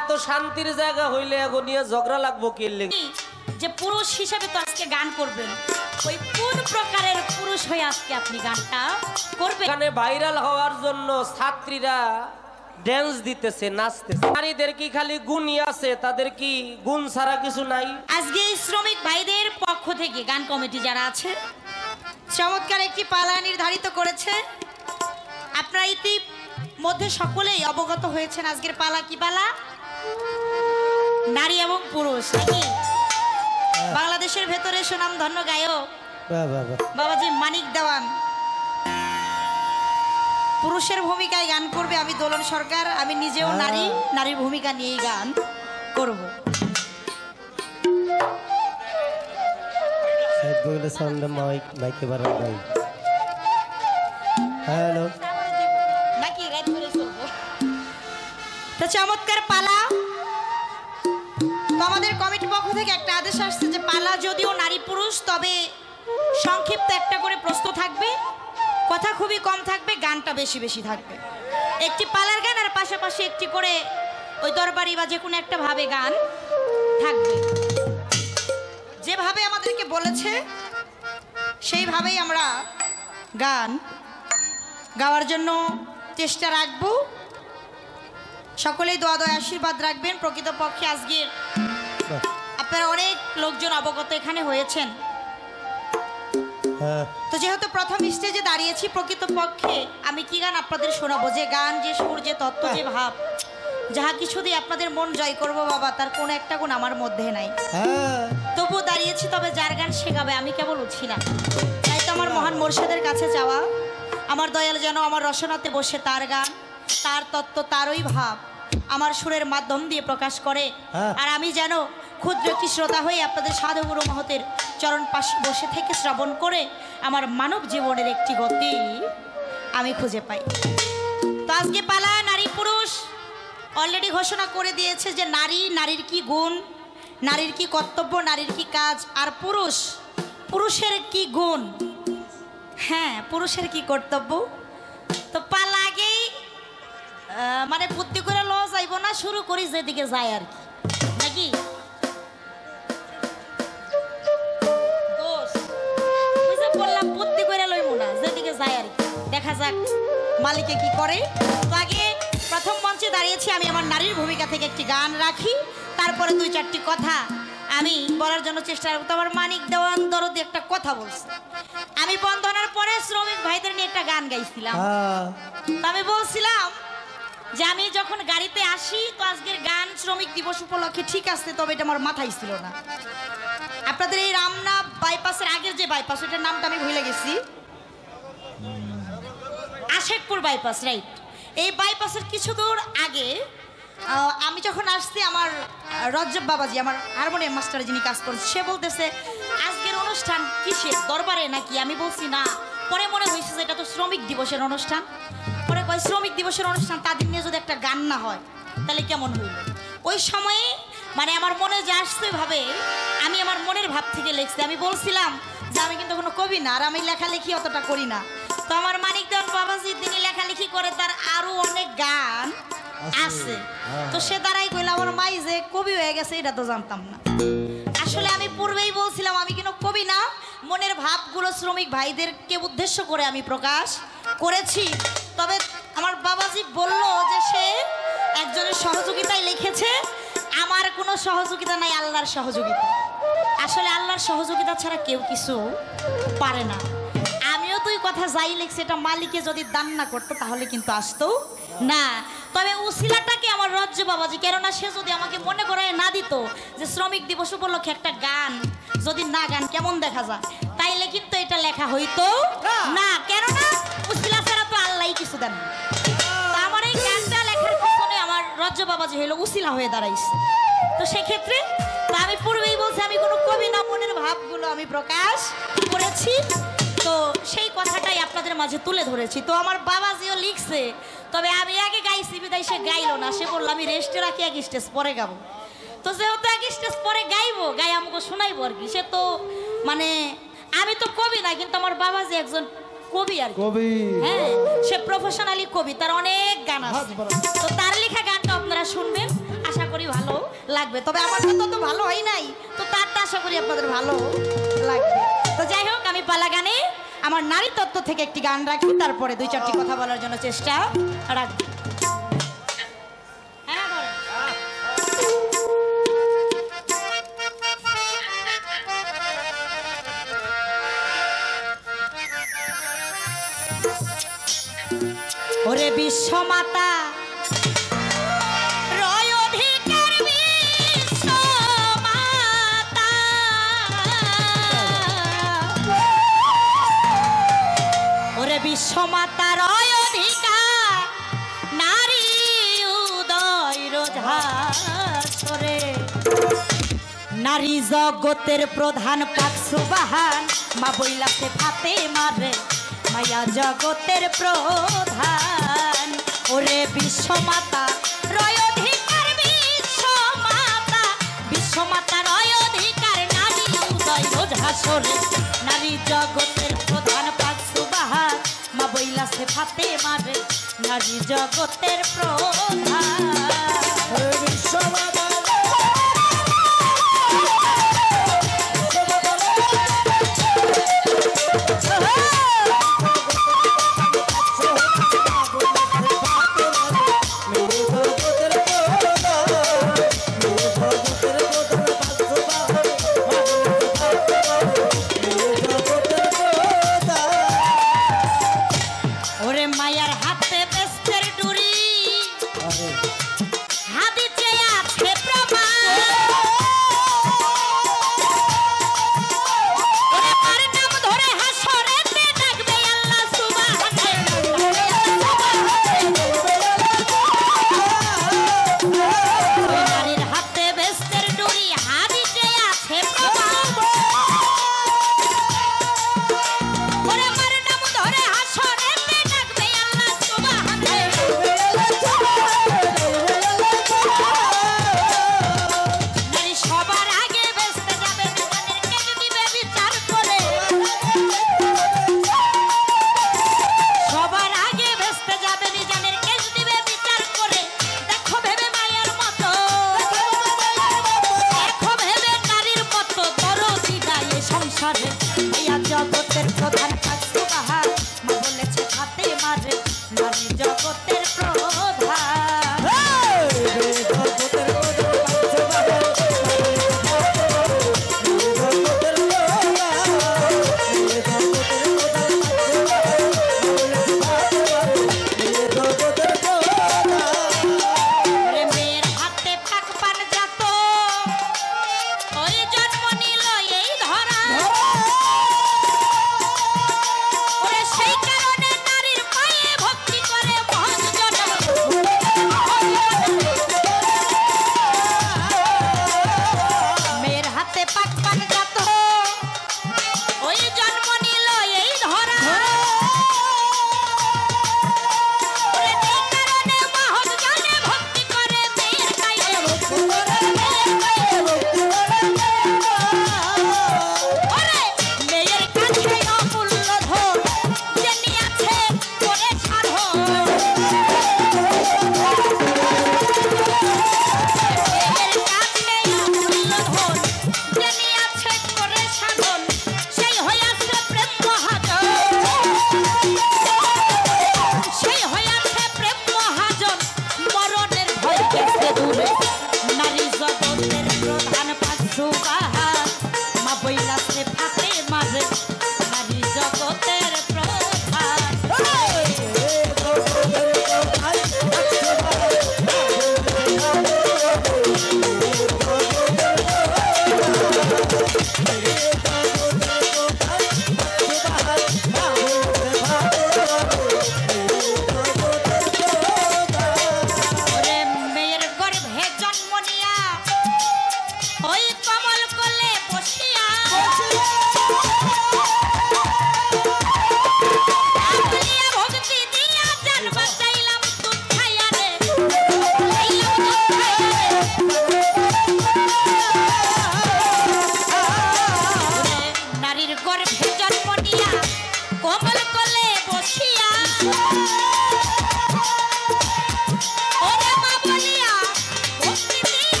এত শান্তির জায়গা হইলে এখন নিয়ে ঝগড়া লাগবো কি লেগে? যে পুরুষ হিসেবে তো আজকে গান করবেন, ওই কোন প্রকারের পুরুষ হয়ে আজকে আপনি গানটা করবেন? এখানে ভাইরাল হওয়ার জন্য ছাত্রীরা ড্যান্স দিতেছে, নাচতেছে। নারীদের কি খালি গুণই আছে, তাদের কি গুণ ছাড়া কিছু নাই? আজকে শ্রমিক ভাইদের পক্ষ থেকে গান কমিটি যারা আছে চমৎকার একটি পালা নির্ধারিত করেছে। আপনারা ইতিমধ্যে সকলেই অবগত হয়েছেন আজকের পালা কি পালা, নারী এবং পুরুষ নাকি? বাংলাদেশের ভেতরে সুনাম ধন্য গায়ক বাবাজি মানিক দেওয়ান পুরুষের ভূমিকায় গান করবে, আমি দোলন সরকার, আমি নিজেও নারী, নারীর ভূমিকা নিয়েই গান করব। তো চমৎকার পালা। তো আমাদের কমিটির পক্ষ থেকে একটা আদেশ আসছে যে পালা যদিও নারী পুরুষ, তবে সংক্ষিপ্ত একটা করে প্রশ্ন থাকবে, কথা খুবই কম থাকবে, গানটা বেশি বেশি থাকবে। একটি পালার গান আর পাশাপাশি একটি করে ওই দরবারি বা যে কোনো একটা ভাবে গান থাকবে। যেভাবে আমাদেরকে বলেছে সেইভাবেই আমরা গান গাওয়ার জন্য চেষ্টা রাখব। সকলেই দোয়া দোয়া আশীর্বাদ রাখবেন। প্রকৃতপক্ষে আজকের আপনারা অনেক লোকজন অবগত এখানে হয়েছেন, তো যেহেতু প্রথম স্টেজে দাঁড়িয়েছি, প্রকৃতপক্ষে আমি কি গান আপনাদের শোনাবো, যে গান, যে সুর, যে তত্ত্ব, যে ভাব, যাহা কিছু দিয়ে আপনাদের মন জয় করব বাবা, তার কোনো একটা গুণ আমার মধ্যে নাই। তবু দাঁড়িয়েছি, তবে যার গান সে গাবে, আমি কেবল উঠছি না। তাই তো আমার মহান মোর্শেদের কাছে যাওয়া, আমার দয়াল যেন আমার রসনাতে বসে তার গান, তার তত্ত্ব, তারই ভাব আমার সুরের মাধ্যম দিয়ে প্রকাশ করে, আর আমি যেন ক্ষুদ্র একটি শ্রোতা হয়ে আপনাদের সাধুগুরু মহতের চরণ পাশে বসে থেকে শ্রবণ করে আমার মানব জীবনের একটি গতি আমি খুঁজে পাই। তো আজকে পালা নারী পুরুষ অলরেডি ঘোষণা করে দিয়েছে যে নারী, নারীর কি গুণ, নারীর কি কর্তব্য, নারীর কি কাজ, আর পুরুষ, পুরুষের কি গুণ, হ্যাঁ পুরুষের কি কর্তব্য। তো পালা আগেই মানে বুদ্ধি করে ল যাইব না, শুরু করি যেদিকে যায় আর কি নাকি? বললাম বুদ্ধি করে লইব না, যেদিকে যায় আর কি, দেখা যাক মালিকে কি করে। তো আগে প্রথম মঞ্চে দাঁড়িয়েছি আমি, আমার নারীর ভূমিকা থেকে একটি গান রাখি, তারপরে দুই চারটি কথা আমি বলার জন্য চেষ্টা করব। তো আমার মানিক দেওয়ান দরদি একটা কথা বলছে, আমি বন্ধনার পরে শ্রমিক ভাইদের নিয়ে একটা গান গাইছিলাম। তো আমি বলছিলাম যে আমি যখন গাড়িতে আসি, তো আজকের গান শ্রমিক দিবস উপলক্ষে ঠিক আছে, তবে এটা আমার মাথায় ছিল না। আপনাদের এই রামনা বাইপাসের আগের যে বাইপাস, ওটার নামটা আমি ভুলে গেছি, আশেকপুর বাইপাস, রাইট। এই বাইপাসের কিছু দূর আগে আমি যখন আসছি, আমার রজ্জব বাবাজি, আমার হারমোনিয়াম মাস্টার যিনি কাজ করছে, সে বলতেছে আজকের অনুষ্ঠান কিসের, দরবারে নাকি? আমি বলছি না, পরে মনে হয়েছে যে এটা তো শ্রমিক দিবসের অনুষ্ঠান। পরে কয় শ্রমিক দিবসের অনুষ্ঠান, তাদের নিয়ে যদি একটা গান না হয় তাহলে কেমন হইল? ওই সময়ে মানে আমার মনে যে আসছে ভাবে আমি আমার মনের ভাব থেকে লিখছি। আমি বলছিলাম যে আমি কিন্তু কোনো কবি না, আর আমি লেখালেখি অতটা করি না। তো আমার মানিক দেওয়ান বাবাজি তিনি লেখালেখি করে, তার আরো অনেক গান আছে। তো সে দ্বারাই কইল আমার মাই যে কবি হয়ে গেছে, এটা তো জানতাম না। আসলে আমি পূর্বেই বলছিলাম আমি কিন্তু কবি না, মনের ভাবগুলো শ্রমিক ভাইদেরকে উদ্দেশ্য করে আমি প্রকাশ করেছি। তবে আমার বাবাজি বলল যে সে একজনের সহযোগিতায় লিখেছে, আমার কোনো সহযোগিতা নাই, আল্লাহর সহযোগিতা। আসলে আল্লাহর সহযোগিতা ছাড়া কেউ কিছু পারে না। আমিও তো এই কথা যাই লিখছি, এটা মালিকে যদি দান না করতো তাহলে কিন্তু আসতো না। তবে উসিলাটাকে আমার রজ্জ বাবাজি, কেননা সে যদি আমাকে মনে করায় না দিত যে শ্রমিক দিবস উপলক্ষে একটা গান যদি না গান কেমন দেখা যায়, তাইলে কিন্তু এটা লেখা হইতো না, কেননা উসিলা ছাড়া তো আল্লাহই কিছু দেন না। আমার এই গানটা লেখার পিছনে আমার রজ্জ বাবাজি হইলো উসিলা হয়ে দাঁড়াইছে। তো সেক্ষেত্রে আমি পূর্বেই বলছি আমি কোনো কবি না, মনের ভাবগুলো আমি প্রকাশ করেছি। তো সেই কথাটাই আপনাদের মাঝে তুলে ধরেছি। তো আমার বাবাজিও লিখছে, তবে আমি আগে গাইছি বিদায় সে গাইলো না, সে বললো আমি রেস্টে রাখি, এক স্টেজ পরে গাবো। তো যেহেতু এক স্টেজ পরে গাইবো, গাই আমাকে শোনাইবো আর কি। সে তো মানে আমি তো কবি না, কিন্তু আমার বাবাজি একজন কবি আর কবি, হ্যাঁ সে প্রফেশনালি কবি, তার অনেক গান আছে। তো তার লেখা গানটা আপনারা শুনবেন, আশা লাগবে। তবে আমার তো ভালো হয় নাই, তো তারটা আশা করি আপনাদের ভালো লাগবে। তো যাই হোক, আমি পালা গানে আমার নারী তত্ত্ব থেকে একটি গান রাখি, তারপরে 2-4টি কথা বলার জন্য চেষ্টা রাখবো। হ্যাঁ, বলেন। ওরে বিশ্বমাতা রয় অধিকার, বিশ্বমাতা ওরে বিশ্বমাতা রয় অধিকার, নারী উদয় রোঝাছরে, নারী জগতের প্রধান পাক সুবাহান, মা বইলাতে ভাতে মারে মায়া জগতের প্রধান। ওরে বিশ্বমাতা রয় অধিকার, বিশ্বমাতা, বিশ্বমাতা রয় অধিকার, নারী উদয় রোঝাছরে, নারী জগতের প্রধান পাক সুবাহান, মা বইলাতে ভাতে মারে নারী জগতের প্রধান। বিশ্বমাতা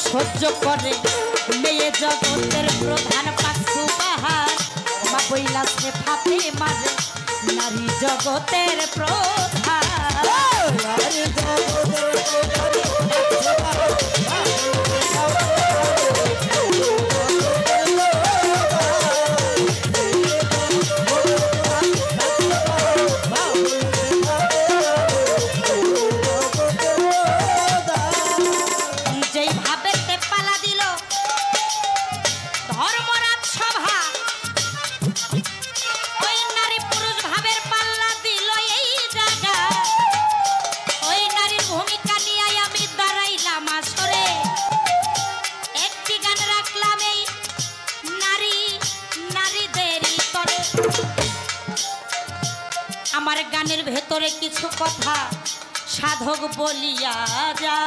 সহ্য করে মেয়ে জগতের প্রধান পাখু পাহাড় মা বইলাছে ফাতে মারে নারী জগতের প্রধান আমার গানের ভেতরে কিছু কথা সাধক বলিয়া যা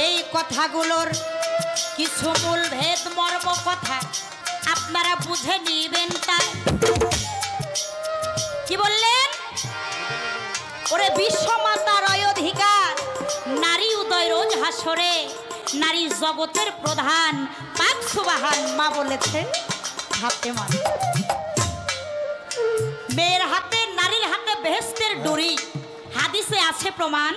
এই কথাগুলোর কিছু মূল ভেদ মর্ম কথা আপনারা বুঝে নিবেন তাই কি বললেন ওরে বিশ্বমাতার অধিকার নারী উদয় রোজ হাসরে নারী জগতের প্রধান পাক সুবাহান মা বলেছে হাতে মারে মেয়ের হাতে নারীর হাতে বেহেশতের ডুরি হাদিসে আছে প্রমাণ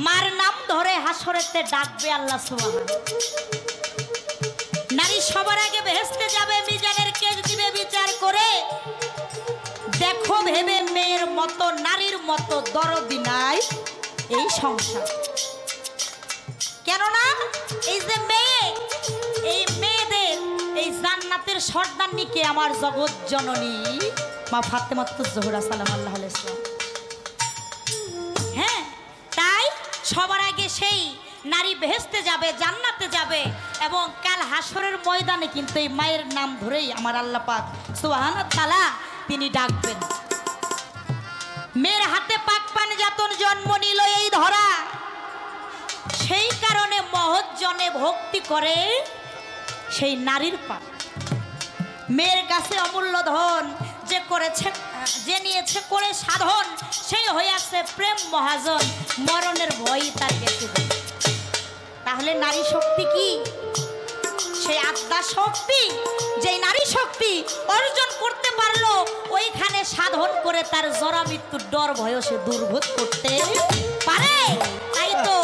মার নাম ধরে হাসরেতে ডাকবে আল্লাহ সুবহান নারী সবার আগে বেহেশতে যাবে মিজানের কেজ দিবে বিচার করে দেখো ভেবে মেয়ের মতো নারীর মতো দরদি নাই এই সংসার কেননা এই যে মেয়ে এই মেয়েদের এই জান্নাতের সর্দারনিকে আমার জগৎ জননী মা ফাতেমাতুজ জোহরা সালামাল্লাহু আলাইহি সাল্লাম হ্যাঁ তাই সবার আগে সেই নারী বেহেশতে যাবে জান্নাতে যাবে এবং কাল হাসরের ময়দানে কিন্তু এই মায়ের নাম ধরেই আমার আল্লাহ পাক সুবহানাহু তাআলা তিনি ডাকবেন মেয়ের হাতে পাক পানি যাতন জন্ম নিল এই ধরা সেই কারণে মহৎ জনে ভক্তি করে সেই নারীর পাপ মেয়ের কাছে অমূল্য ধন যে করেছে যে নিয়েছে করে সাধন সেই হইয়াছে প্রেম মহাজন মরণের ভয় তার গেছে তাহলে নারী শক্তি কি সেই আত্মা শক্তি যে নারী শক্তি অর্জন করতে পারলো ওইখানে সাধন করে তার জরা মৃত্যুর ডর ভয় সে দুর্ভোগ করতে পারে তাই তো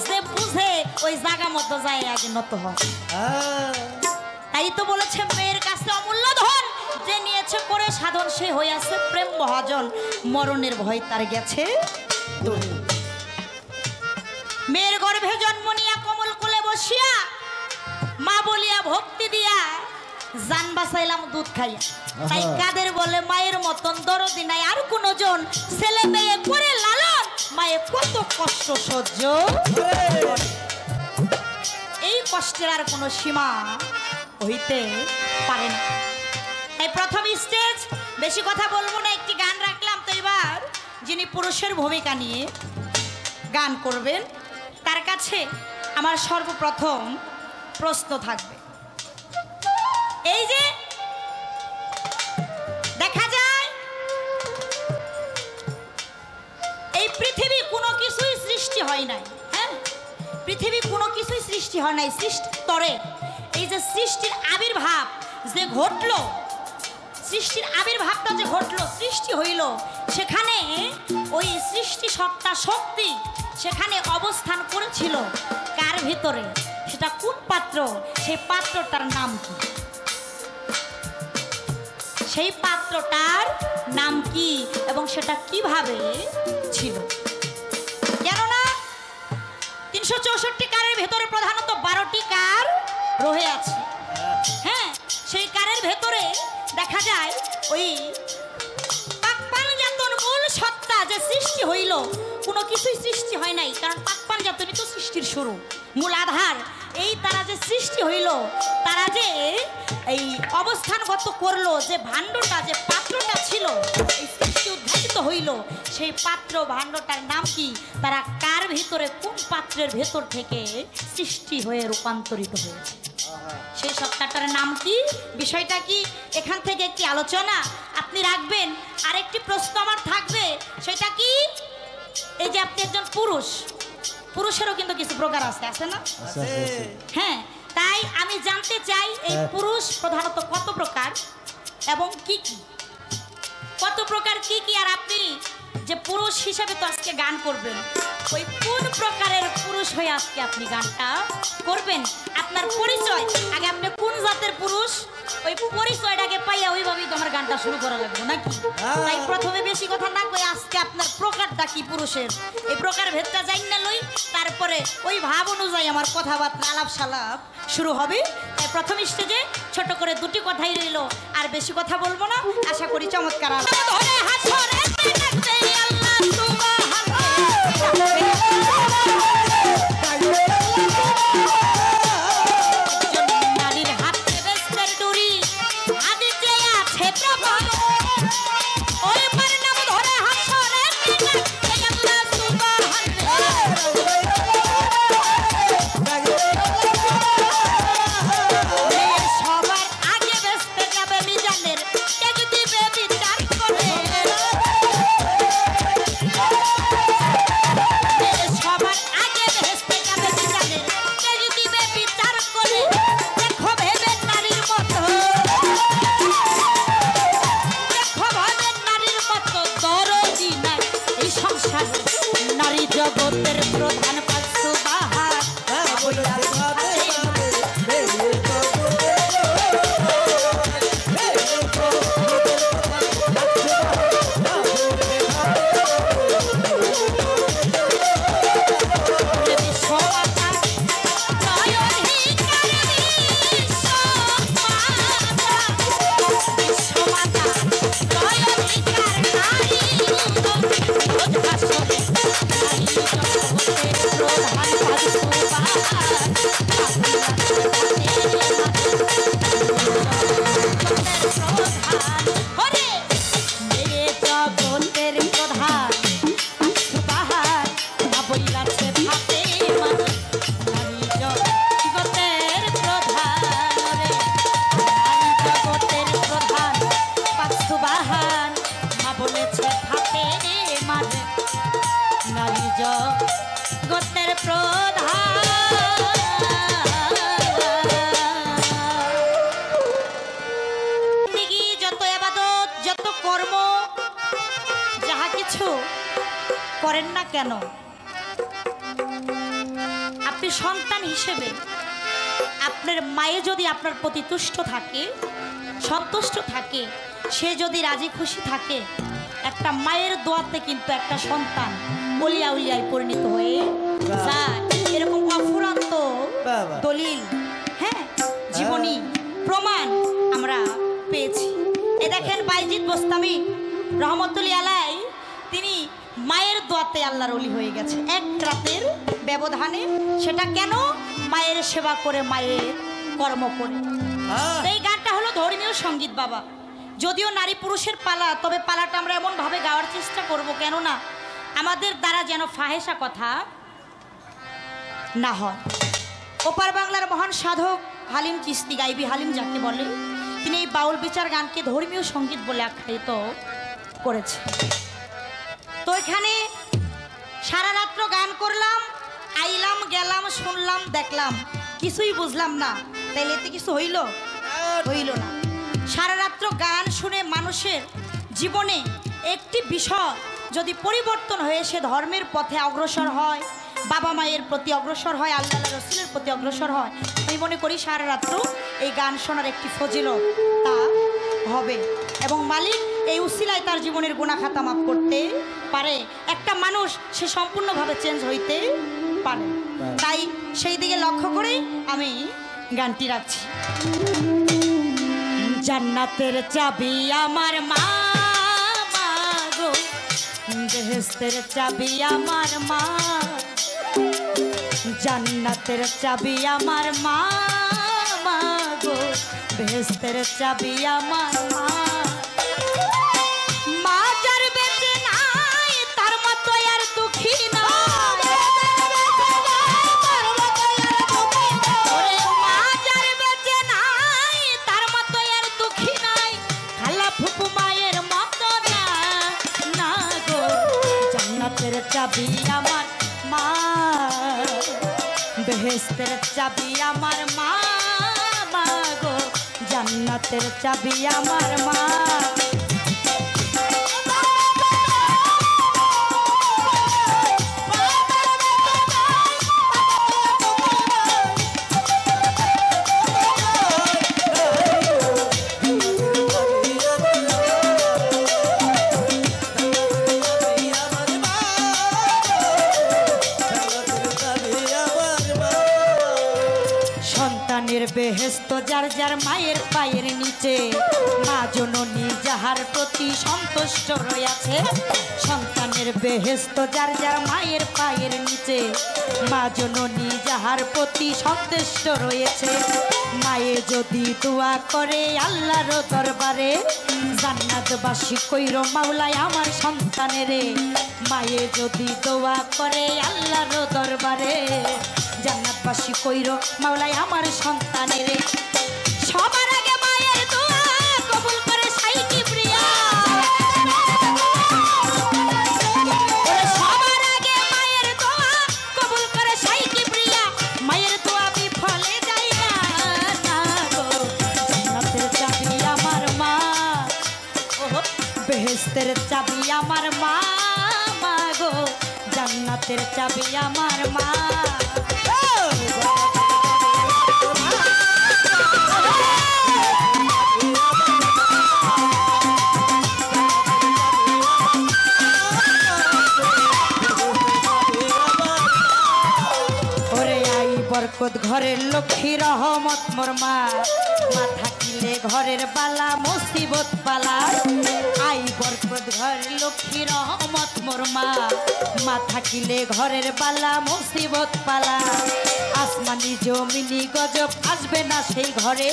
যে বুঝে ওই জায়গা মতো যায় আগে নত হয় তাই তো বলেছে মেয়ের কাছে অমূল্য ধন যে নিয়েছে করে সাধন সে হইয়াছে প্রেম মহাজন মরণের ভয় তার গেছে মেয়ের গর্ভে জন্ম নিয়া কমল কোলে বসিয়া মা বলিয়া ভক্তি দিয়া জান বাঁচাইলাম দুধ খাইয়া তাই কাদের বলে মায়ের মতন দরদি নাই আর কোন জন ছেলে মেয়ে করে লালন মায়ে কত কষ্ট সহ্য এই কষ্টের আর কোনো সীমা হইতে পারে না এই প্রথম স্টেজ বেশি কথা বলবো না একটি গান রাখলাম তো এবার যিনি পুরুষের ভূমিকা নিয়ে গান করবেন তার কাছে আমার সর্বপ্রথম প্রশ্ন থাকবে এই যে দেখা যায় এই পৃথিবী কোনো কিছুই সৃষ্টি হয় নাই হ্যাঁ পৃথিবী কোনো কিছুই সৃষ্টি হয় নাই সৃষ্টির তরে এই যে সৃষ্টির আবির্ভাব যে ঘটলো সৃষ্টির আবির্ভাবটা যে ঘটলো সৃষ্টি হইল সেখানে ওই সৃষ্টি সত্তা শক্তি সেখানে অবস্থান করেছিল কার ভিতরে সেটা কোন পাত্র সেই পাত্রটার নাম কি সেই পাত্রটার নাম কি এবং সেটা কিভাবে ছিল কেননা 364 কারের ভেতরে প্রধানত 12টি কার রয়ে আছে হ্যাঁ সেই কারের ভেতরে দেখা যায় ওই পাকপানজাতন মূল সত্তা যে সৃষ্টি হইল কোনো কিছুই সৃষ্টি হয় নাই কারণ পাকপানজাতনই তো সৃষ্টির শুরু মূল আধার এই তারা যে সৃষ্টি হইল তারা যে এই অবস্থানগত করলো যে ভাণ্ডটা যে পাত্রটা ছিল এই সৃষ্টি উদ্ঘাটিত হইল সেই পাত্র ভাণ্ডটার নাম কি তারা কার ভিতরে কোন পাত্রের ভেতর থেকে সৃষ্টি হয়ে রূপান্তরিত হয়েছে সেই সত্তাটার নাম কি বিষয়টা কি এখান থেকে একটি আলোচনা আপনি রাখবেন আরেকটি প্রশ্ন আমার থাকবে সেটা কি এই যে আপনি একজন পুরুষ পুরুষেরও কিন্তু কিছু প্রকার আছে, আছে না? হ্যাঁ, তাই আমি জানতে চাই এই পুরুষ প্রধানত কত প্রকার এবং কি কি, কত প্রকার কি কি, আর আপনি যে পুরুষ হিসেবে তো আজকে গান করবেন, ওই কোন প্রকারের পুরুষ হয়ে আজকে আপনি গানটা করবেন? আপনার পরিচয় আগে, আপনি কোন জাতের পুরুষ, ওই পরিচয়টাকে পাইয়া ওইভাবেই তো আমার গানটা শুরু করা লাগবে নাকি? তাই প্রথমে বেশি কথা না কই আজকে আপনার প্রকারটা কি পুরুষের, এই প্রকার ভেদটা জানি না লই, তারপরে ওই ভাব অনুযায়ী আমার কথাবার্তা আলাপ সালাপ শুরু হবে। তাই প্রথম স্টেজে ছোট করে দুটি কথাই রইল, আর বেশি কথা বলবো না, আশা করি চমৎকার করেন না কেন? আপনি সন্তান হিসেবে আপনার মায়ে যদি আপনার প্রতি তুষ্ট থাকে, সন্তুষ্ট থাকে, সে যদি রাজি খুশি থাকে, একটা মায়ের দোয়াতে কিন্তু একটা সন্তান বলিয়া উলিয়ায় পরিণত হয়ে যায়। এরকম অফুরন্ত দলিল, হ্যাঁ, জীবনী প্রমাণ আমরা পেয়েছি। এ দেখেন বাইজিদ বোস্তামি রহমতুল্লাহ আলাই, তিনি মায়ের দোয়াতে আল্লাহর ওলি হয়ে গেছে এক রাতের ব্যবধানে। সেটা কেন? মায়ের সেবা করে, মায়ের কর্ম করে। এই গানটা হলো ধর্মীয় সঙ্গীত বাবা, যদিও নারী পুরুষের পালা, তবে পালাটা আমরা এমন ভাবে গাওয়ার চেষ্টা করব কেন না আমাদের দ্বারা যেন ফাহেসা কথা না হয়। ওপার বাংলার মহান সাধক হালিম চিস্তি, গাইবি হালিম যাকে বলে, তিনি এই বাউল বিচার গানকে ধর্মীয় সঙ্গীত বলে আখ্যায়িত করেছে। তো এখানে সারা রাত্র গান করলাম, আইলাম গেলাম, শুনলাম দেখলাম, কিছুই বুঝলাম না, তাইলে এতে কিছু হইল? হইল না। সারা রাত্র গান শুনে মানুষের জীবনে একটি বিষয় যদি পরিবর্তন হয়ে সে ধর্মের পথে অগ্রসর হয়, বাবা মায়ের প্রতি অগ্রসর হয়, আল্লাহ রসুলের প্রতি অগ্রসর হয়, আমি মনে করি সারা রাত্র এই গান শোনার একটি ফজিলত তা হবে, এবং মালিক এই উসিলায় তার জীবনের গুনাহ খাতা মাফ করতে পারে। একটা মানুষ সে সম্পূর্ণভাবে চেঞ্জ হইতে পারে। তাই সেই দিকে লক্ষ্য করেই আমি গানটি রাখছি। জান্নাতের চাবি আমার মা গো, বেহেশতের চাবি আমার মা, জান্নাতের চাবি আমার মা গো, বেহেশতের চাবি আমার মা। মা যার বেঁচে নাই তার মতো আর দুঃখী না, মা যার বেঁচে নাই তার মতো আর দুঃখী নাই, খালা ফুপু মায়ের মতো না গো, জান্নাতের চাবি আমার মা বেহেশতের চাবি আমার মা, মা গো জান্নাতের চাবি আমার মা। সন্তানের বেহেশত যার যার মায়ের পায়ের নিচে, মা জননী যাহার প্রতি সন্তুষ্ট রয়েছে। সন্তানের বেহেশত যার যার মায়ের পায়ের নিচে, মা জননী যাহার প্রতি সন্তুষ্ট রয়েছে। মায়ে যদি দোয়া করে আল্লাহর দরবারে, জান্নাতবাসী কইর মাওলায় আমার সন্তানেরে। মায়ে যদি দোয়া করে আল্লাহর দরবারে, জান্নাতবাসী কইর মাওলায় আমার সন্তানেরে। সবার আগে মায়ের দোয়া কবুল করে সাই কিবরিয়া, সবার আগে মায়ের দোয়া কবুল করে সাই কিবরিয়া। মায়ের দোয়া বিফলে যায় না, না গো জান্নাতের চাবি আমার মা, বেহেশতের চাবি আমার মা, মা গো জান্নাতের চাবি আমার মা। বরকত ঘরের লক্ষ্মী রহমত মোর মা, মা থাকিলে ঘরের বালা মুসিবত পালা। আই বরকত ঘরের লক্ষ্মী রহমত মোর মা, মা থাকিলে ঘরের বালা মুসিবত পালা। আসমানি জমিনি গজব আসবে না সেই ঘরে,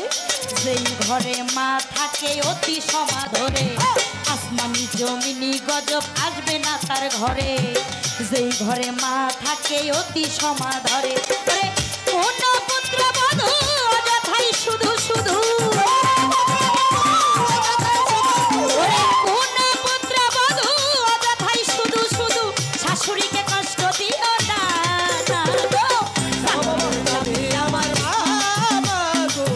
যেই ঘরে মা থাকে অতি সমাদরে। আসমানি জমিনি গজব আসবে না তার ঘরে, যেই ঘরে মা থাকে অতি সমাদরে। কোন পুত্র বধূ অযথাই শুধু শুধু, কোন পুত্র বধূ অযথাই শুধু শুধু শাশুড়িকে কষ্ট দিও না, না গো জান্নাতের চাবি আমার মা, মা গো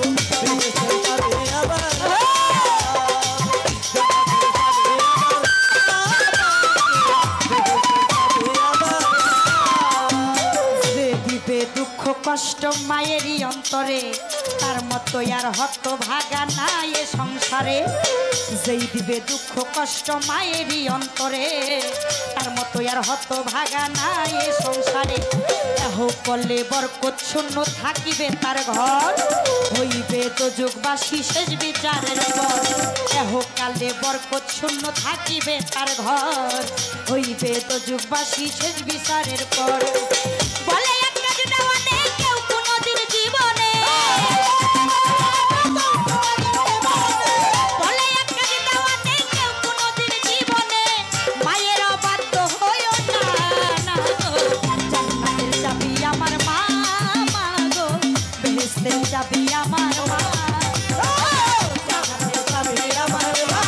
বেহেশতের চাবি আমার মা। যে দিবে দুঃখ কষ্ট মায়েরই অন্তরে, তার মতো আর হত ভাগা নাই এ সংসারে। যেই দিবে দুঃখ কষ্ট মায়েরই অন্তরে, তার মতো আর হত ভাগা নাই এ সংসারে। এহ করলে বরকত শূন্য থাকিবে তার ঘর, হইবে তো যুগবাসী শেষ বিচারের পর। এহ কালে বরকত শূন্য থাকিবে তার ঘর, হইবে তো যুগবাসী শেষ বিচারের পর। বলে চাবি আমার মা, জান্নাতের চাবি আমার মা।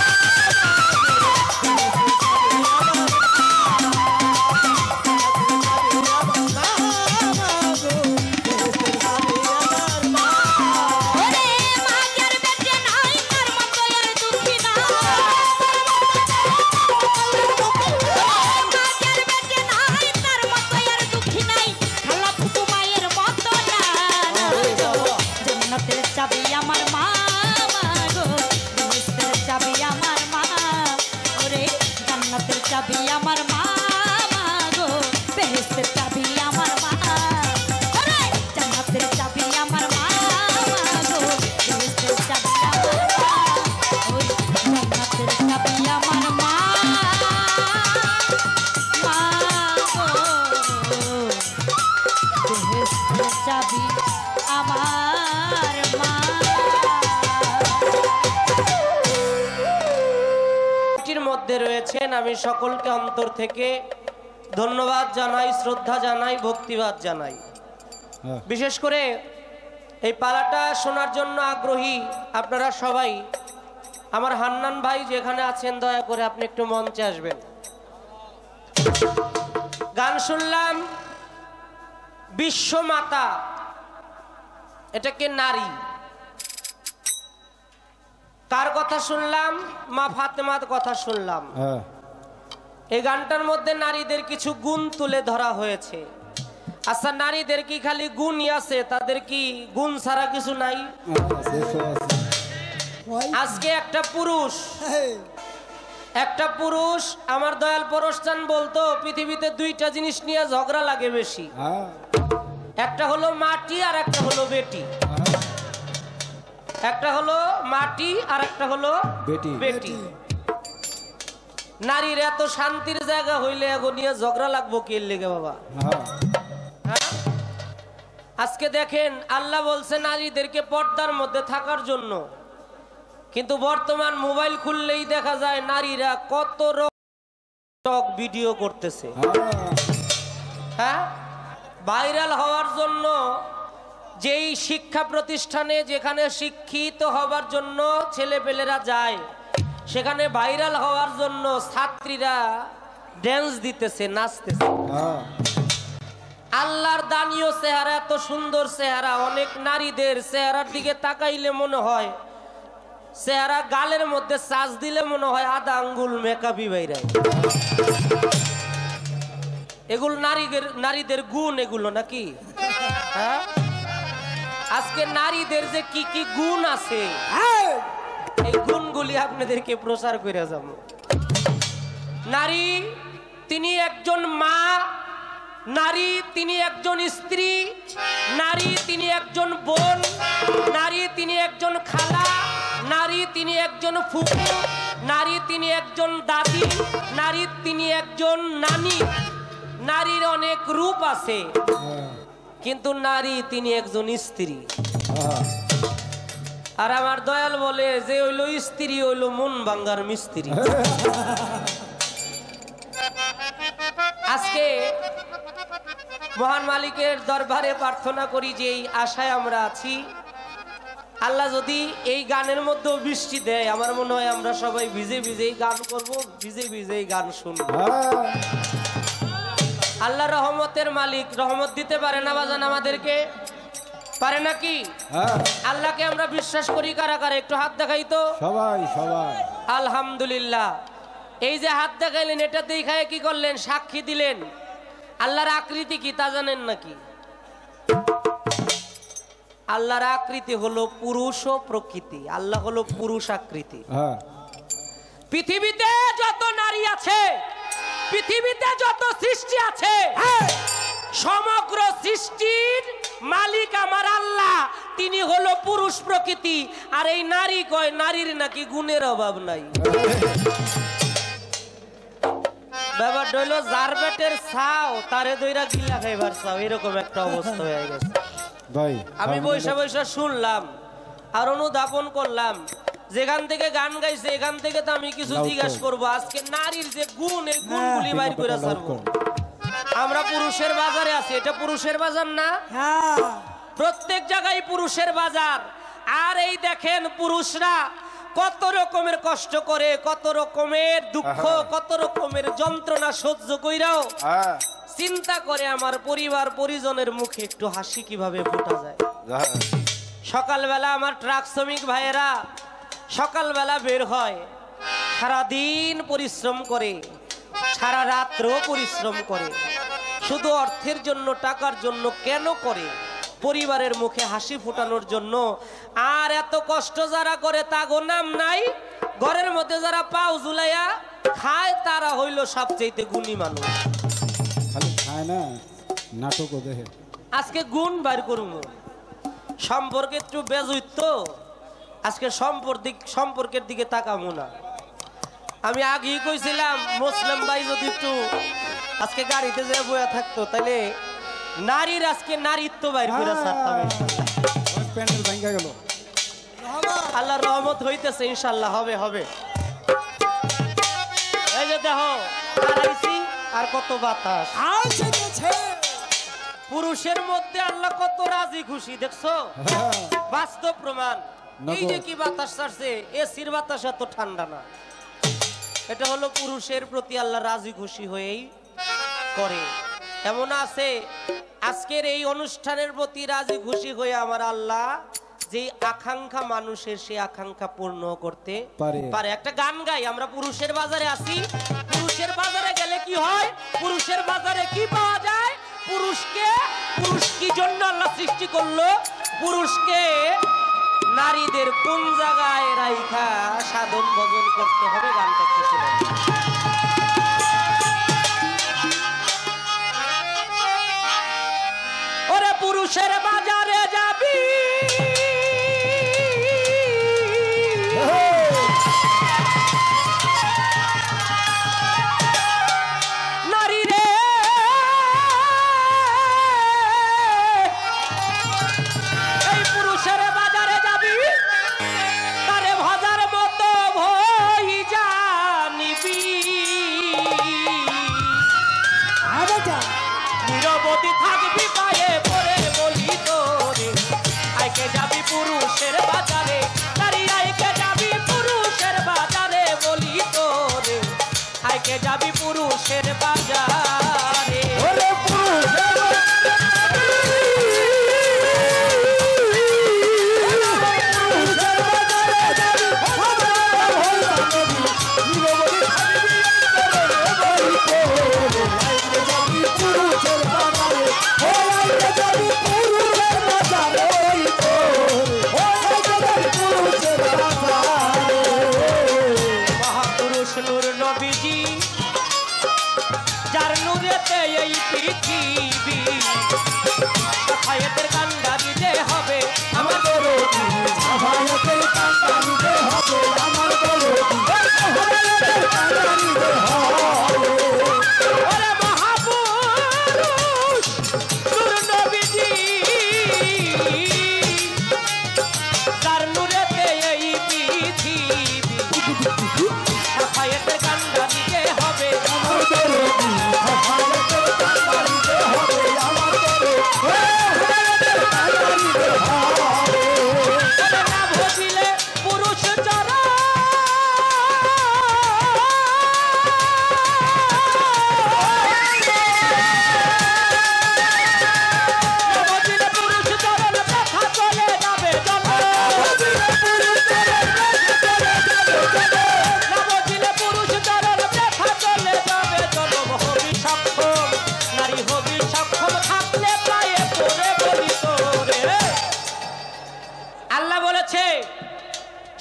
চাবি আমার মা, মা গো বেহেশতের চাবি আমার মা। জান্নাতের চাবি আমার মা, মা গো বেহেশতের চাবি আমার মা। ওই জান্নাতের চাবি আমার মা, মা গো বেহেশতের চাবি আমার মা। মধ্যে রয়েছেন, আমি সকলকে অন্তর থেকে ধন্যবাদ জানাই, শ্রদ্ধা জানাই, ভক্তিবাদ জানাই। বিশেষ করে এই পালাটা শোনার জন্য আগ্রহী আপনারা সবাই। আমার হান্নান ভাই যেখানে আছেন দয়া করে আপনি একটু মঞ্চে আসবেন। গান শুনলাম, বিশ্বমাতা, এটাকে নারী। কার কথা শুনলাম? মা ফাতেমার কথা শুনলাম। এই গানটার মধ্যে নারীদের কিছু গুণ তুলে ধরা হয়েছে। আচ্ছা, নারীদের কি খালি গুণই আছে? তাদের কি গুণ ছাড়া কিছু নাই? আজকে একটা পুরুষ আমার দয়াল পরশচান বলতো পৃথিবীতে দুইটা জিনিস নিয়ে ঝগড়া লাগে বেশি, একটা হলো মাটি আর একটা হলো বেটি। একটা হলো মাটি আর একটা হলো বেটি। নারীর এত শান্তির জায়গা হইলে এখন নিয়ে ঝগড়া লাগবো কি লেগে বাবা? হ্যাঁ? আজকে দেখেন আল্লাহ বলছে নারীদেরকে পর্দার মধ্যে থাকার জন্য, কিন্তু বর্তমান মোবাইল খুললেই দেখা যায় নারীরা কত রকম ভিডিও করতেছে। হ্যাঁ, ভাইরাল হওয়ার জন্য যেই শিক্ষা প্রতিষ্ঠানে যেখানে শিক্ষিত হবার জন্য ছেলেপেলেরা যায়, সেখানে ভাইরাল হওয়ার জন্য ছাত্রীরা ড্যান্স দিতেছে, নাচতেছে। আল্লাহর দানীয় চেহারা, এত সুন্দর চেহারা, অনেক নারীদের চেহারার দিকে তাকাইলে মনে হয় চেহারা গালের মধ্যে চাষ দিলে মনে হয় আধা আঙ্গুল মেকআপই বাইরায়। এগুলো নারীদের গুণ এগুলো নাকি? হ্যাঁ, আজকে নারীদের যে কি কি গুণ আছে এই গুণগুলি আপনাদেরকে প্রচার করে যাব। নারী তিনি একজন মা, নারী তিনি একজন স্ত্রী, নারী তিনি একজন বোন, নারী তিনি একজন খালা, নারী তিনি একজন ফুফু, নারী তিনি একজন দাদি, নারী তিনি একজন নানি। নারীর অনেক রূপ আছে, কিন্তু নারী তিনি একজন স্ত্রী। আর আমার দয়াল বলে যে হইলো স্ত্রী হইলো মন ভাঙ্গার মিস্ত্রি। আজকে মহান মালিকের দরবারে প্রার্থনা করি যে এই আশায় আমরা আছি, আল্লাহ যদি এই গানের মধ্যেও বৃষ্টি দেয়, আমার মনে হয় আমরা সবাই ভিজে ভিজেই গান করব, ভিজে ভিজেই গান শুনব। আল্লাহ রহমতের মালিক, রহমত দিতে পারে না বাজান আমাদেরকে? পারে নাকি? আল্লাহকে আমরা বিশ্বাস করি কারা কারা? একটু হাত দেখাই তো সবাই। আলহামদুলিল্লাহ। এই যে হাত দেখাইলেন, এটা দেখায় কি করলেন? সাক্ষী দিলেন। আল্লাহর আকৃতি কি তা জানেন নাকি? আল্লাহর আকৃতি হলো পুরুষ ও প্রকৃতি। আল্লাহ হলো পুরুষ আকৃতি। পৃথিবীতে যত নারী আছে, পৃথিবীতে যত সৃষ্টি আছে, সমগ্র সৃষ্টির মালিক আমার আল্লাহ, তিনি হলো পুরুষ প্রকৃতি। আর এই নারী কয় নারীর নাকি গুণের অভাব নাই। ব্যাপার হইলো যার পেটের ছাও তারে দইরা গিলা খাইবার চাও, এরকম একটা অবস্থা হয়ে গেছে ভাই। আমি বৈশা শুনলাম আর অনুধাবন করলাম, যেখান থেকে গান গাইছে এখান থেকে তো আমি কিছু জিজ্ঞাসা করবো। আজকে নারীর যে গুণ, এই গুণগুলি বাইর করে ছাড়বো। আমরা পুরুষের বাজারে আছি, এটা পুরুষের বাজার না? প্রত্যেক জায়গায় পুরুষের বাজার। আর এই দেখেন পুরুষরা কত রকমের কষ্ট করে, কত রকমের দুঃখ, কত রকমের যন্ত্রণা সহ্য কইরাও চিন্তা করে আমার পরিবার পরিজনের মুখে একটু হাসি কিভাবে ফোটা যায়। সকালবেলা আমার ট্রাক শ্রমিক ভাইয়েরা সকালবেলা বের হয়, সারাদিন পরিশ্রম করে, সারা রাত্র পরিশ্রম করে, শুধু অর্থের জন্য, টাকার জন্য। কেন করে? পরিবারের মুখে হাসি ফোটানোর জন্য। আর এত কষ্ট যারা করে তাগো নাম নাই। ঘরের মধ্যে যারা পাও ঝুলাইয়া খায় তারা হইল সবচেয়ে গুণী মানুষ। খালি খায় না, নাটকও দেখে। আজকে গুণ বাইর করুন, সম্পর্কে একটু বেজুইত তো, আজকে সম্পর্কের দিকে তাকাবো না। আমি আগেই কইছিলাম মুসলিম ভাই যদি একটু আজকে গাড়িতে যে বয়া থাকতো তাহলে নারীর আজকে নারীত্ব বাইর করে ছাড়তাম। প্যান্ডেল ভাঙা গেল। আল্লাহর রহমত হইতেছে, ইনশাআল্লাহ হবে। এই যে দেখো আর কত বাতাস। পুরুষের মধ্যে আল্লাহ কত রাজি খুশি, দেখছো? বাস্তব প্রমাণ। এই যে কি বাতাস ছাড়ছে, এসির বাতাস এত ঠান্ডা না। এটা হলো পুরুষের প্রতি আল্লাহ রাজি খুশি হয়েই করে। এমন আছে আজকের এই অনুষ্ঠানের প্রতি রাজি খুশি হয়ে আমার আল্লাহ যে আকাঙ্ক্ষা মানুষের সে আকাঙ্ক্ষা পূর্ণ করতে পারে। একটা গান গাই, আমরা পুরুষের বাজারে আছি, পুরুষের বাজারে গেলে কি হয়, পুরুষের বাজারে কি পাওয়া যায়, পুরুষ কি জন্য আল্লাহ সৃষ্টি করলো, পুরুষকে নারীদের কোন জায়গায় রাইখা সাধন ভজন করতে হবে। গানটা একটু শুনে ওরে পুরুষের বাজারে যাবি নারী রে, এই পুরুষের বাজারে যাবি তারে ভাজার মতো ভই জানিবি, নিরবধি থাকবি পায়ে পরে বলি তোরে, আইকে যাবি পুরুষের বাজারে, নারী আইকে যাবি পুরুষের বাজারে বলি তোরে, আইকে যাবি পুরুষের বাজারে। যার নূরেতে এই পৃথিবী, সাফায়েতের কান্ডারি যে হবে আমার দরদি, সাফায়েতের কান্ডারি যে হবে আমার দরদি, সাফায়েতের কান্ডারি যে হবে। ওরে মহাপুরুষ নূর নবীজি, যার নূরেতে এই পৃথিবী, সাফায়েতের কান্ডারি যে হবে আমার দরদি, সাফায়েতের কান্ডারি যে হবে আমার দরদি, সাফায়েতের কান্ডারি যে হবে। ওরে না বুঝিলে পুরুষ যারা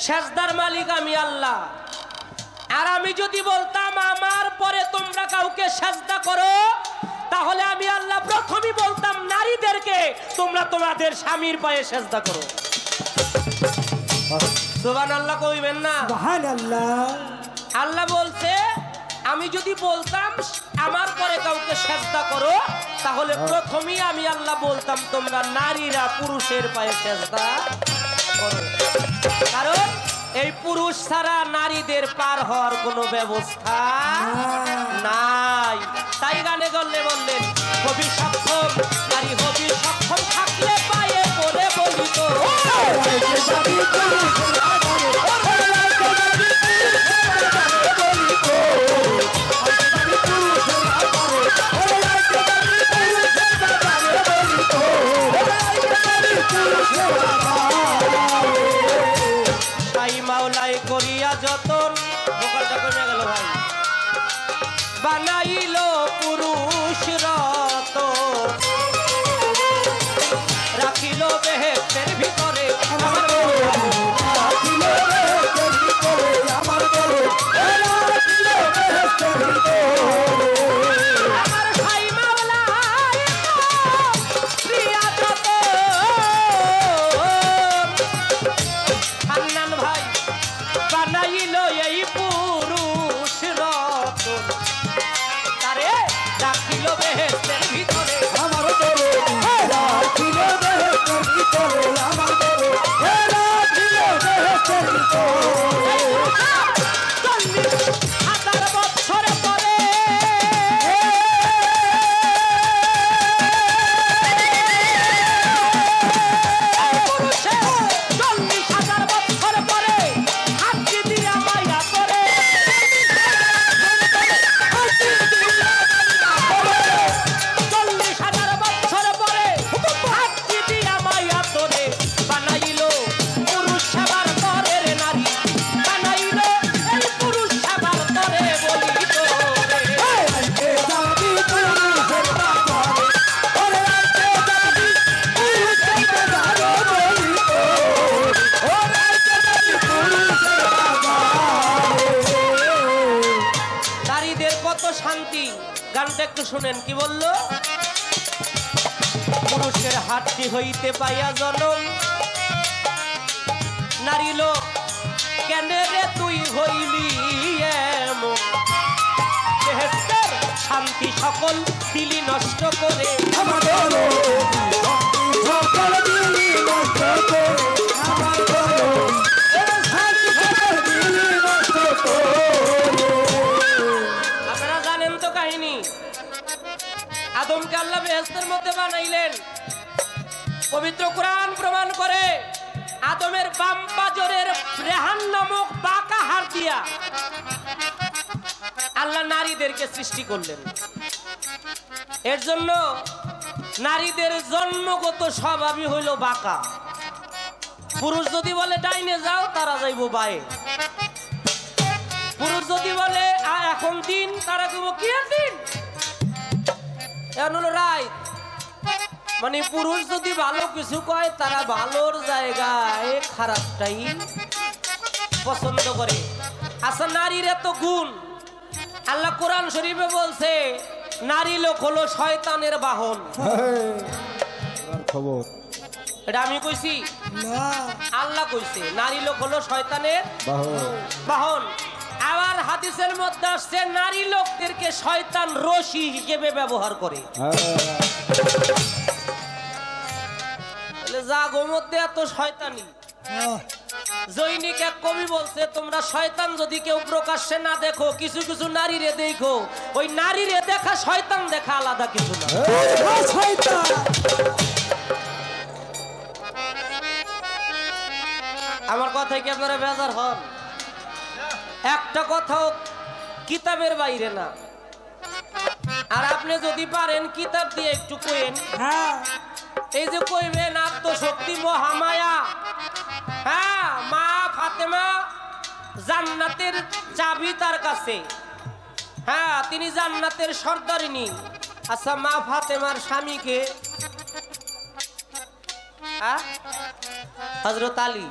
সেজদার মালিক আমি আল্লাহ, আর আমি যদি বলতাম আমার পরে তোমরা কাউকে সেজদা করো, তাহলে আমি আল্লাহ প্রথমেই বলতাম নারীদেরকে তোমরা তোমাদের স্বামীর পায়ে সেজদা করো। সুবহানাল্লাহ কইবেন না? সুবহানাল্লাহ। আল্লাহ বলছে আমি যদি বলতাম আমার পরে কাউকে সেজদা করো, তাহলে প্রথমেই আমি আল্লাহ বলতাম তোমরা নারীরা পুরুষের পায়ে সেজদা করো, কারণ এই পুরুষ ছাড়া নারীদের পার হওয়ার কোনো ব্যবস্থা নাই। তাই গানে গল্লে বললেন হবি সক্ষম নারী, হবি সক্ষম থাকলে পায়ে পড়ে বলি তো মাওলাই করিয়া যতন, ভোকালটা কমে গেল ভাই, বানাইল পুরুষ রতন। একটু শুনেন কি বললো, পুরুষের হাতটি হইতে পাইয়া জনম, নারী লোক কেন রে তুই হইলি এমন, বেহেশতের শান্তি সকল দিলি নষ্ট করে, আপনারা জানেন তো কাহিনী, আদমকে আল্লাহ বেহেশতের মধ্যে বানাইলেন। পবিত্র কোরআন প্রমাণ করে আদমের বাম পাজরের রেহান নামক বাঁকা হাড় দিয়া আল্লাহ নারীদেরকে সৃষ্টি করলেন। এর জন্য নারীদের জন্মগত স্বভাবই হইল বাঁকা। পুরুষ যদি বলে ডাইনে যাও, তারা যাইব বায়ে। পুরুষ যদি বলে এখন দিন, তারা কইব কি দিন, এখন হলো রায়। মানে পুরুষ যদি ভালো কিছু কয়, তারা ভালোর জায়গায় খারাপটাই পছন্দ করে। আচ্ছা, নারীর এত গুণ, আল্লাহ কোরআন শরীফে বলছে নারী লোক হলো শয়তানের বাহন। খবর এটা আমি কইছি না, আল্লাহ কইছে নারী লোক হলো শয়তানের বাহন। আবার হাদিসের মধ্যে আসছে নারী লোকদেরকে শয়তান রশি হিসেবে ব্যবহার করে। জাগোর মধ্যে এত শয়তানি। জৈনিক এক কবি বলছে, তোমরা শয়তান যদি কেউ প্রকাশ্যে না দেখো, কিছু কিছু নারীরে দেখো, ওই নারীরে দেখা শয়তান দেখা আলাদা কিছু না। আমার কথায় কি আপনারা বেজার হন? একটা কথাও কিতাবের বাইরে না। আর আপনি যদি পারেন কিতাব দিয়ে একটু কইেন, এই যে কইবেন আত্মশক্তি মহামায়া, হ্যাঁ, মা ফাতেমা জান্নাতের চাবি তার কাছে, হ্যাঁ, তিনি জান্নাতের সর্দারিনী। আচ্ছা, মা ফাতেমার স্বামীকে হযরত আলী,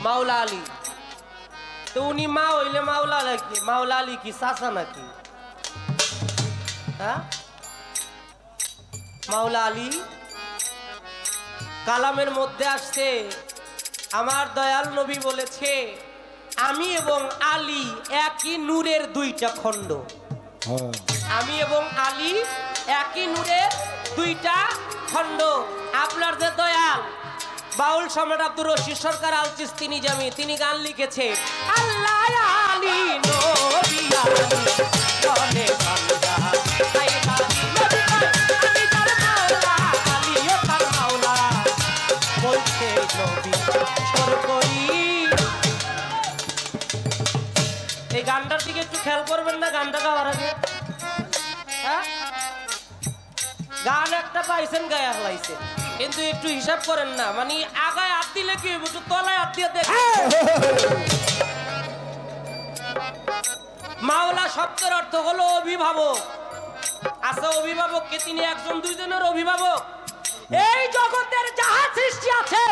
মাওলা আলী। তো উনি মা হইলে মাওলা নাকি? মাওলা আলী কি চাচা নাকি? হ্যাঁ, মাওলা আলী কালামের মধ্যে আসছে, আমার দয়াল নবী বলেছে আমি এবং আলী একই নূরের দুইটা খণ্ড। আমি এবং আলী একই নূরের দুইটা খণ্ড। আপনার যে দয়াল বাউল সম্রাট আব্দুর রশিদ সরকার আল চিশতি নিজামী, তিনি গান লিখেছে, আল্লাহ আলী নবী আলী চলে বান্দা আই আলী নবী আমি তার মাওলা, আলীও তার মাওলা, বলছে নবী সর করি। এই গানটার দিকে একটু খেয়াল করবেন না, গানটা গাওয়ার আগে। হ্যাঁ, গান একটা পাইছেন, গায়ে হালাইছেন, কিন্তু একটু হিসাব করেন না। মানে আগায় হাত দিলে কি হইব, একটু তলায় হাত দিয়ে দেখ। মাওলা শব্দের অর্থ হলো অভিভাবক। আচ্ছা, অভিভাবক কে? তিনি একজন দুইজনের অভিভাবক। এই জগতের যাহা সৃষ্টি আছে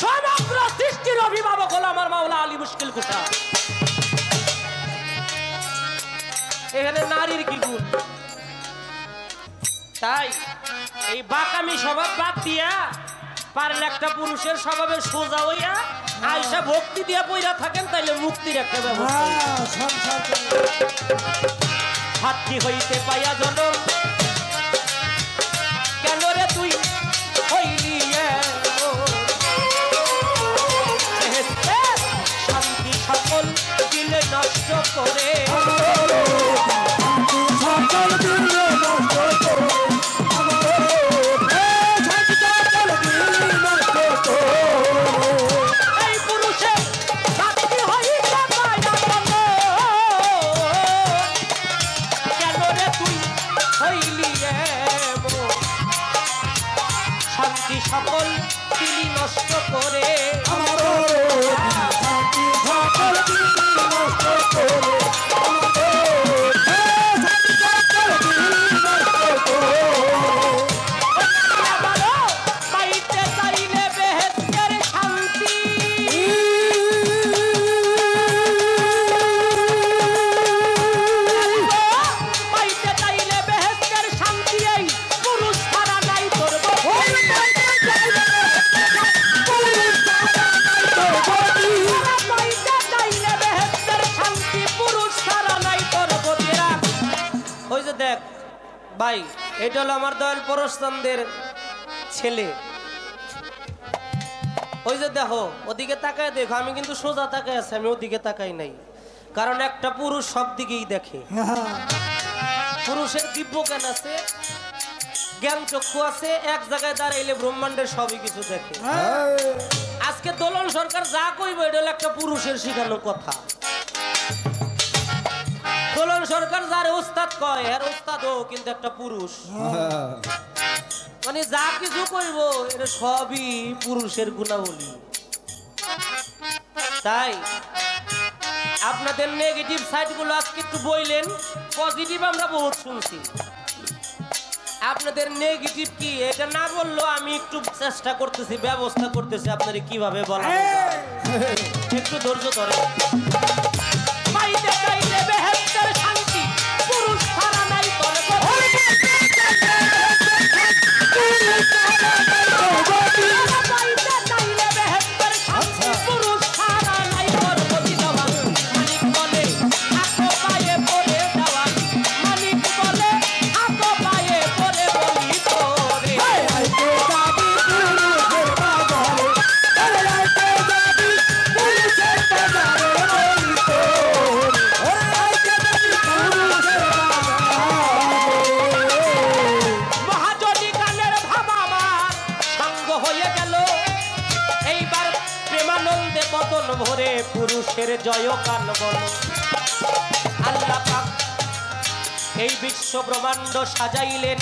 সমগ্র সৃষ্টির অভিভাবক হলো আমার মাওলা আলী মুশকিল কুশা। এখানে নারীর কি গুণ? তাই এই বাকামি স্বভাব বাদ দিয়া পারলে একটা পুরুষের স্বভাবে সোজা হইয়া আয়সা ভক্তি দিয়া পইরা থাকেন, তাইলে মুক্তির একটা ব্যবস্থা। হাতটি হইতে পাইয়া জনম, কেন রে তুই হইলি শান্তি সকল দিলে নষ্ট করে, সকল দিলি নষ্ট করে, পাইতে চাইলে বেহেশতের শান্তি, পাইতে চাইলে এটা হলো আমার দয়াল পরশচন্দ্রের ছেলে। ওই যে দেখো ওদিকে তাকায় দেখো, আমি কিন্তু সোজা তাকায় আছি, আমি ওদিকে তাকাই নাই, কারণ একটা পুরুষ সব দিকেই দেখে। পুরুষের দিব্য জ্ঞান আছে, জ্ঞান চক্ষু আছে, এক জায়গায় দাঁড়াইলে ব্রহ্মাণ্ডের সবই কিছু দেখে। আজকে দোলন সরকার যা কইব এটা হলো একটা পুরুষের শিখানো কথা। দোলন সরকার যার ওস্তাদ কয় এর ওস্তাদও কিন্তু একটা পুরুষ, মানে যা কিছু কইব এটা সবই পুরুষের গুণাবলী। তাই আপনাদের নেগেটিভ সাইড গুলো আজকে একটু বললেন, পজিটিভ আমরা বহুত শুনছি। আপনাদের নেগেটিভ কি এটা না বললো আমি একটু চেষ্টা করতেছি, ব্যবস্থা করতেছি আপনাদের কিভাবে বলা যায়। একটু ধৈর্য ধরে। পাইতে চাইলে বেহেশতের শান্তি, পুরুষ ছাড়া নাই তোর গতি। পাইতে চাইলে বেহেশতের শান্তি, পুরুষ ছাড়া নাই তোর গতি। দেওয়ান মালিক বলে হাতো পায়ে পড়ে, দেওয়ান মালিক বলে হাতো পায়ে পড়ে বলি তোরে। মহাজনী গানের ভাব আমার সঙ্গ হয়ে গেল, এইবার প্রেমানন্দে বদন ভরে পুরুষের জয় গান বল। আল্লাহ পাক এই বিশ্ব ব্রহ্মাণ্ড সাজাইলেন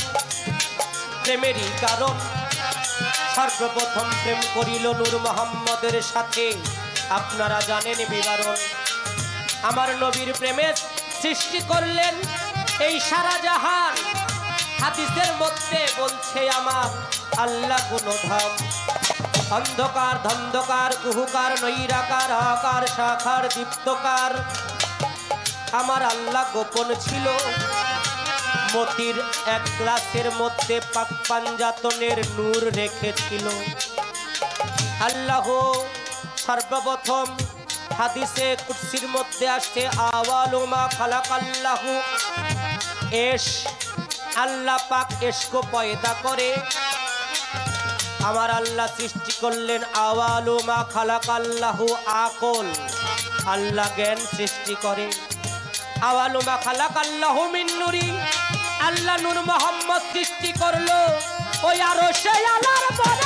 প্রেমেরই কারণ। সর্বপ্রথম প্রেম করিল নূর মোহাম্মদের সাথে, আপনারা জানেন বিবরণ। আমার নবীর প্রেমে সৃষ্টি করলেন এই সারা জাহান। হাদিসের মধ্যে বলছে আমার আল্লাহ গুণধাম। অন্ধকার ধন্ধকার কুহুকার নৈরাকার আকার শাখার দীপ্তকার আমার আল্লাহ গোপন ছিল। মতির এক গ্লাসের মধ্যে পাক পাঞ্জাতনের নূর রেখেছিল। আল্লাহ সর্বপ্রথম হাদিসে কুদসির মধ্যে আসছে আওয়ালু মা খালাকাল্লাহু এশ, আল্লাহ পাক এশকো পয়দা করে। আমার আল্লাহ সৃষ্টি করলেন আওয়ালু মা খালাকাল্লাহু আকল, আল্লাহ জ্ঞান সৃষ্টি করে। আওয়ালু মা খালাকাল্লাহু মিন নূরি, আল্লাহ নূর মোহাম্মদ সৃষ্টি করলো ওই আরশে আলার পরে।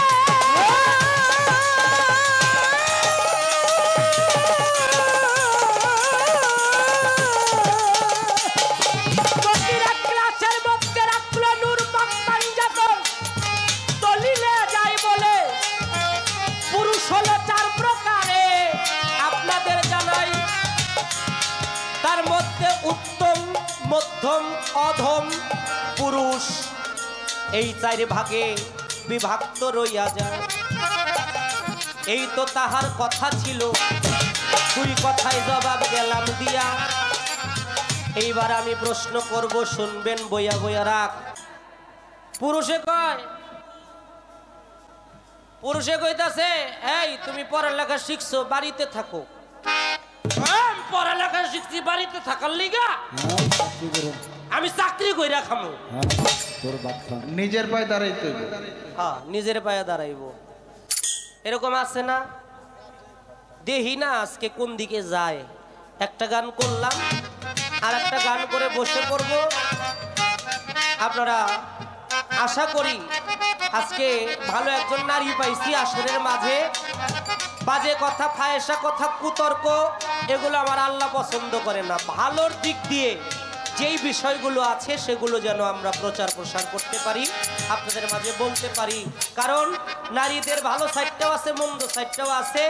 মধ্যম অধম পুরুষ এই চার ভাগে বিভক্ত রইয়া যায়। এই তো তাহার কথা ছিল, দুই কথায় জবাব গেলাম দিয়া। এইবার আমি প্রশ্ন করব, শুনবেন বইয়া বইয়া রাখ। পুরুষে কয়, পুরুষে কইতাছে এই তুমি পড়ালেখা শিখছো বাড়িতে থাকো। পড়ালেখা শিখছি বাড়িতে থাকার লিগা আমি চাকরি কইরা খামু। নিজের পায়ে দাঁড়াইতে হইব। হ্যাঁ নিজের পায়ে দাঁড়াইব। এরকম আছে না? দেহি না আজকে কোন দিকে যায়। একটা গান করলাম আর একটা গান করে বসে পড়ব। আপনারা আশা করি আজকে ভালো একজন নারী পাইছি আসরের মাঝে। বাজে কথা, ফায়সা কথা, কুতর্ক এগুলো আমার আল্লাহ পছন্দ করে না। ভালোর দিক দিয়ে যেই বিষয়গুলো আছে সেগুলো যেন আমরা প্রচার প্রসার করতে পারি, আপনাদের মাঝে বলতে পারি। কারণ নারীদের ভালো সাইডটাও আছে, মন্দ সাইডটাও আছে।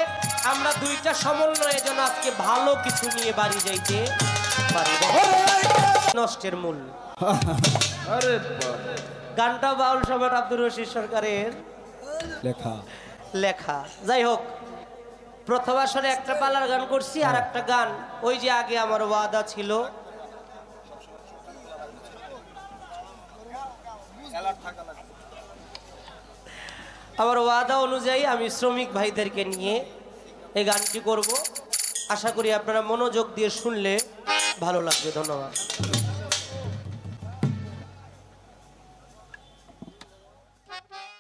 আমরা দুইটা সমন্বয়ে যেন আজকে ভালো কিছু নিয়ে বাড়ি যাইতে পারি। নষ্টের মূল গানটা বাউল সম্রাট আব্দুর রশিদ সরকারের লেখা। যাই হোক, প্রথম আসরে একটা পালার গান করছি আর একটা গান ওই যে আগে আমার ওয়াদা ছিল। আমার ওয়াদা অনুযায়ী আমি শ্রমিক ভাইদেরকে নিয়ে এই গানটি করব। আশা করি আপনারা মনোযোগ দিয়ে শুনলে ভালো লাগবে। ধন্যবাদ।